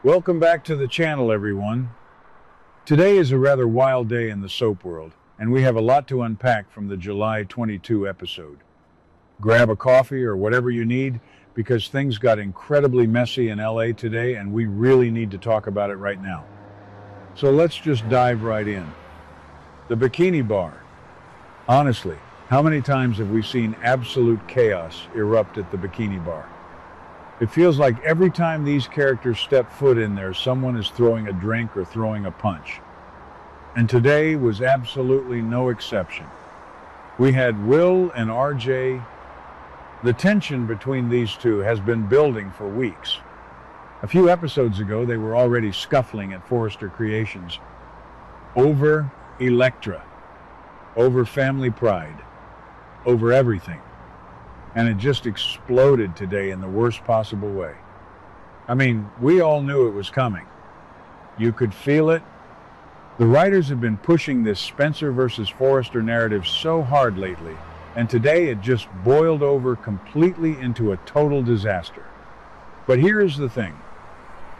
Welcome back to the channel, everyone. Today is a rather wild day in the soap world, and we have a lot to unpack from the July 22 episode. Grab a coffee or whatever you need, because things got incredibly messy in LA today, and we really need to talk about it right now. So let's just dive right in. The Bikini Bar. Honestly, how many times have we seen absolute chaos erupt at the Bikini Bar? It feels like every time these characters step foot in there, someone is throwing a drink or throwing a punch. And today was absolutely no exception. We had Will and RJ. The tension between these two has been building for weeks. A few episodes ago, they were already scuffling at Forrester Creations over Electra, over family pride, over everything. And it just exploded today in the worst possible way. I mean, we all knew it was coming. You could feel it. The writers have been pushing this Spencer versus Forrester narrative so hard lately, and today it just boiled over completely into a total disaster. But here is the thing.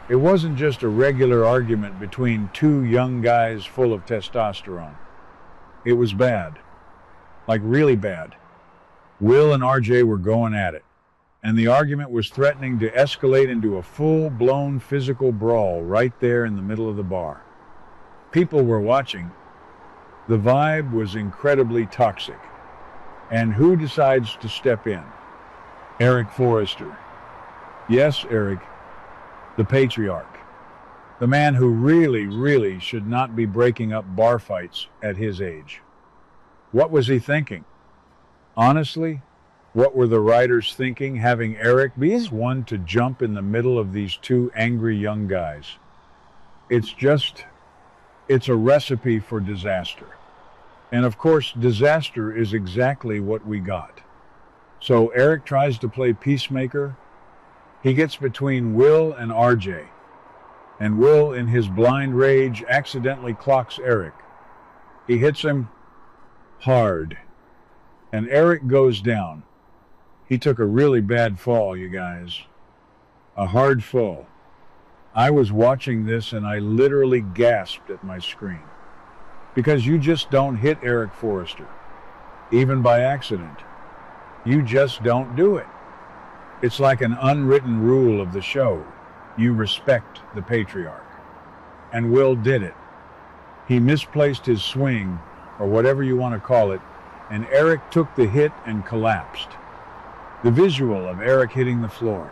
It wasn't just a regular argument between two young guys full of testosterone. It was bad. Like really bad. Will and RJ were going at it, and the argument was threatening to escalate into a full-blown physical brawl right there in the middle of the bar. People were watching. The vibe was incredibly toxic. And who decides to step in? Eric Forrester. Yes, Eric, the patriarch. The man who really should not be breaking up bar fights at his age. What was he thinking? Honestly, what were the writers thinking, having Eric be the one to jump in the middle of these two angry young guys? It's a recipe for disaster. And of course, disaster is exactly what we got. So Eric tries to play peacemaker. He gets between Will and RJ. And Will, in his blind rage, accidentally clocks Eric. He hits him hard. And Eric goes down. He took a really bad fall, you guys. A hard fall. I was watching this and I literally gasped at my screen. Because you just don't hit Eric Forrester. Even by accident. You just don't do it. It's like an unwritten rule of the show. You respect the patriarch. And Will did it. He misplaced his swing, or whatever you want to call it, and Eric took the hit and collapsed. The visual of Eric hitting the floor.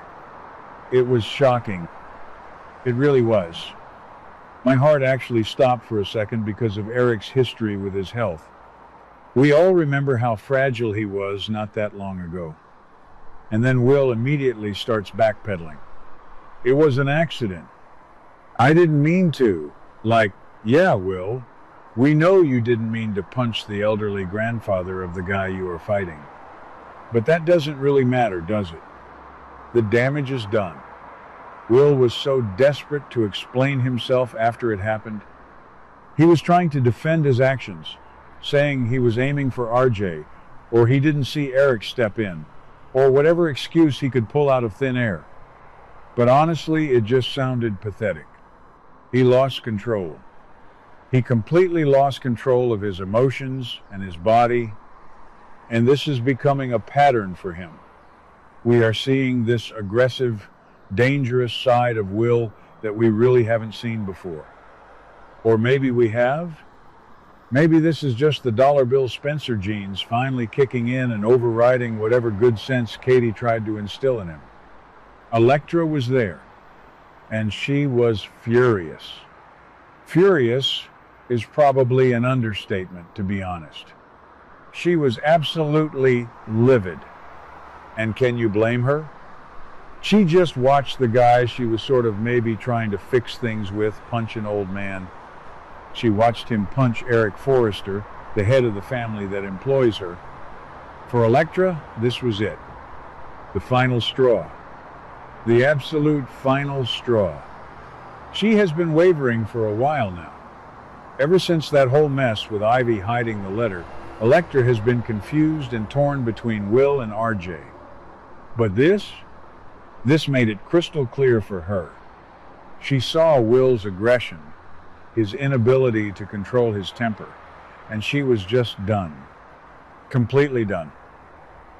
It was shocking. It really was. My heart actually stopped for a second because of Eric's history with his health. We all remember how fragile he was not that long ago. And then Will immediately starts backpedaling. It was an accident. I didn't mean to. Like, yeah, Will, we know you didn't mean to punch the elderly grandfather of the guy you were fighting. But that doesn't really matter, does it? The damage is done. Will was so desperate to explain himself after it happened. He was trying to defend his actions, saying he was aiming for RJ, or he didn't see Eric step in, or whatever excuse he could pull out of thin air. But honestly, it just sounded pathetic. He lost control. He completely lost control of his emotions and his body, and this is becoming a pattern for him. We are seeing this aggressive, dangerous side of Will that we really haven't seen before. Or maybe we have? Maybe this is just the dollar bill Spencer genes finally kicking in and overriding whatever good sense Katie tried to instill in him. Electra was there, and she was furious. Furious is probably an understatement, to be honest. She was absolutely livid. And can you blame her? She just watched the guy she was sort of maybe trying to fix things with punch an old man. She watched him punch Eric Forrester, the head of the family that employs her. For Electra, this was it. The final straw. The absolute final straw. She has been wavering for a while now. Ever since that whole mess with Ivy hiding the letter, Electra has been confused and torn between Will and RJ. But this made it crystal clear for her. She saw Will's aggression, his inability to control his temper, and she was just done. Completely done.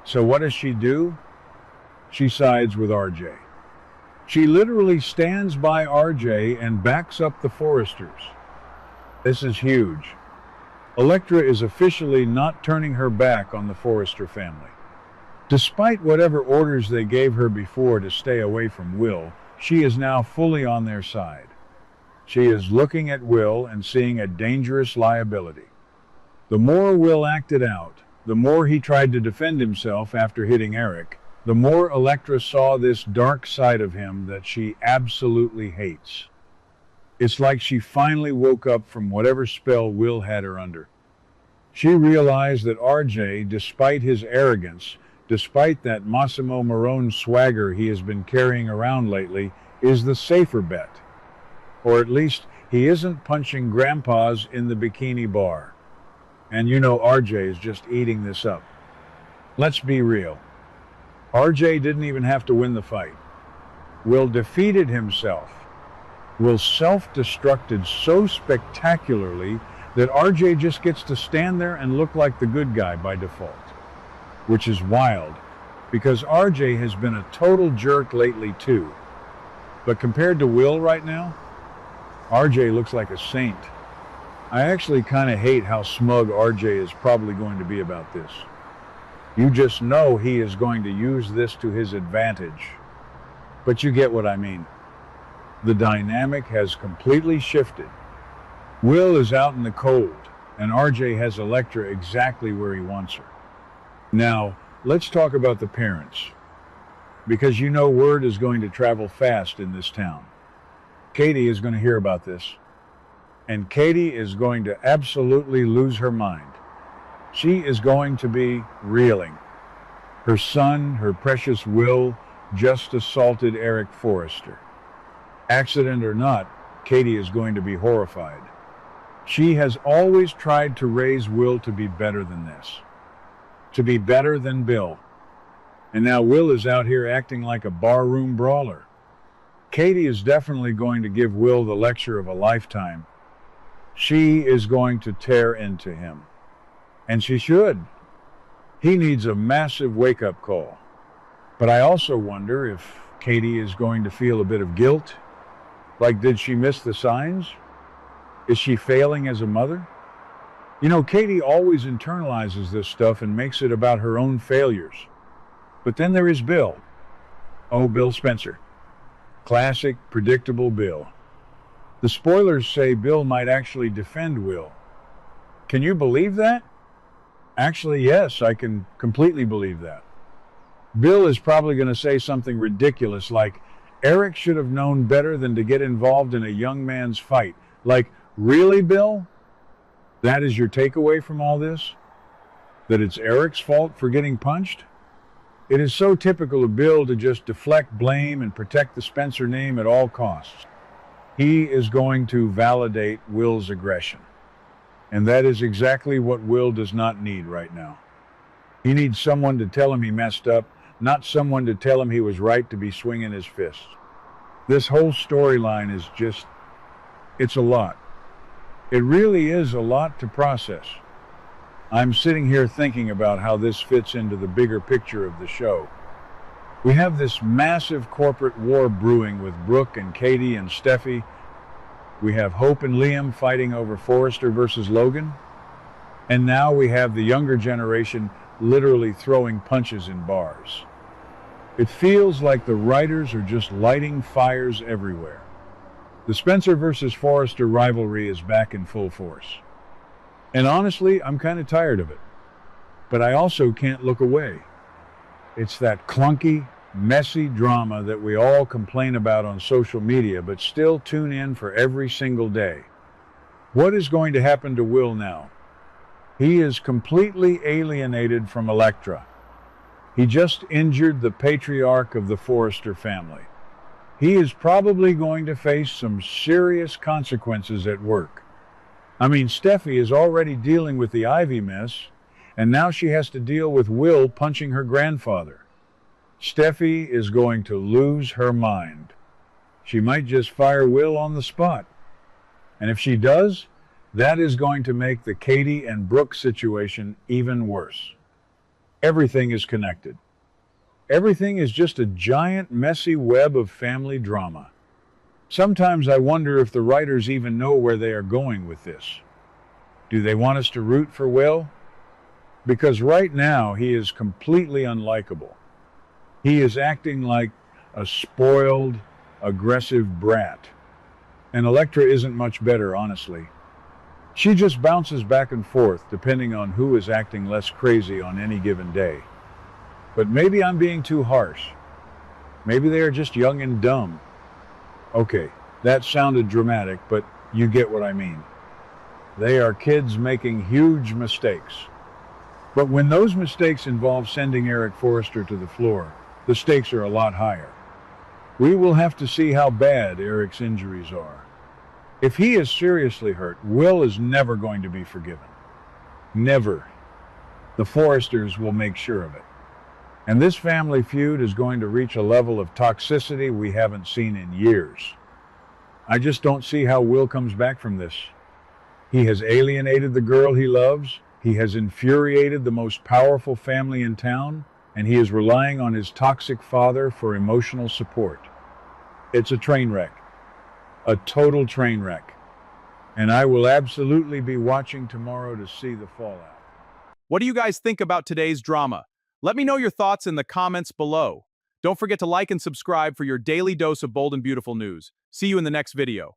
So what does she do? She sides with RJ. She literally stands by RJ and backs up the Forresters. This is huge. Electra is officially not turning her back on the Forrester family. Despite whatever orders they gave her before to stay away from Will, she is now fully on their side. She is looking at Will and seeing a dangerous liability. The more Will acted out, the more he tried to defend himself after hitting Eric, the more Electra saw this dark side of him that she absolutely hates. It's like she finally woke up from whatever spell Will had her under. She realized that RJ, despite his arrogance, despite that Massimo Marone swagger he has been carrying around lately, is the safer bet. Or at least he isn't punching grandpas in the Bikini Bar. And you know RJ is just eating this up. Let's be real. RJ didn't even have to win the fight. Will defeated himself. Will self-destructed so spectacularly that RJ just gets to stand there and look like the good guy by default. Which is wild, because RJ has been a total jerk lately too. But compared to Will right now, RJ looks like a saint. I actually kind of hate how smug RJ is probably going to be about this. You just know he is going to use this to his advantage. But you get what I mean. The dynamic has completely shifted. Will is out in the cold, and RJ has Electra exactly where he wants her. Now, let's talk about the parents. Because you know word is going to travel fast in this town. Katie is going to hear about this. And Katie is going to absolutely lose her mind. She is going to be reeling. Her son, her precious Will, just assaulted Eric Forrester. Accident or not, Katie is going to be horrified. She has always tried to raise Will to be better than this. To be better than Bill. And now Will is out here acting like a barroom brawler. Katie is definitely going to give Will the lecture of a lifetime. She is going to tear into him. And she should. He needs a massive wake-up call. But I also wonder if Katie is going to feel a bit of guilt. Like, did she miss the signs? Is she failing as a mother? You know, Katie always internalizes this stuff and makes it about her own failures. But then there is Bill. Oh, Bill Spencer. Classic, predictable Bill. The spoilers say Bill might actually defend Will. Can you believe that? Actually, yes, I can completely believe that. Bill is probably going to say something ridiculous like, Eric should have known better than to get involved in a young man's fight. Like, really, Bill? That is your takeaway from all this? That it's Eric's fault for getting punched? It is so typical of Bill to just deflect blame and protect the Spencer name at all costs. He is going to validate Will's aggression. And that is exactly what Will does not need right now. He needs someone to tell him he messed up, not someone to tell him he was right to be swinging his fists. This whole storyline is just, it's a lot. It really is a lot to process. I'm sitting here thinking about how this fits into the bigger picture of the show. We have this massive corporate war brewing with Brooke and Katie and Steffi. We have Hope and Liam fighting over Forrester versus Logan. And now we have the younger generation literally throwing punches in bars. It feels like the writers are just lighting fires everywhere. The Spencer versus Forrester rivalry is back in full force. And honestly, I'm kind of tired of it. But I also can't look away. It's that clunky, messy drama that we all complain about on social media, but still tune in for every single day. What is going to happen to Will now? He is completely alienated from Electra. He just injured the patriarch of the Forrester family. He is probably going to face some serious consequences at work. I mean, Steffi is already dealing with the Ivy mess, and now she has to deal with Will punching her grandfather. Steffi is going to lose her mind. She might just fire Will on the spot. And if she does, that is going to make the Katie and Brooke situation even worse. Everything is connected. Everything is just a giant, messy web of family drama. Sometimes I wonder if the writers even know where they are going with this. Do they want us to root for Will? Because right now he is completely unlikable. He is acting like a spoiled, aggressive brat. And Electra isn't much better, honestly. She just bounces back and forth depending on who is acting less crazy on any given day. But maybe I'm being too harsh. Maybe they are just young and dumb. Okay, that sounded dramatic, but you get what I mean. They are kids making huge mistakes. But when those mistakes involve sending Forrester to the floor, the stakes are a lot higher. We will have to see how bad Eric's injuries are. If he is seriously hurt, Will is never going to be forgiven. Never. The Forresters will make sure of it. And this family feud is going to reach a level of toxicity we haven't seen in years. I just don't see how Will comes back from this. He has alienated the girl he loves, he has infuriated the most powerful family in town, and he is relying on his toxic father for emotional support. It's a train wreck. A total train wreck. And I will absolutely be watching tomorrow to see the fallout. What do you guys think about today's drama? Let me know your thoughts in the comments below. Don't forget to like and subscribe for your daily dose of bold and beautiful news. See you in the next video.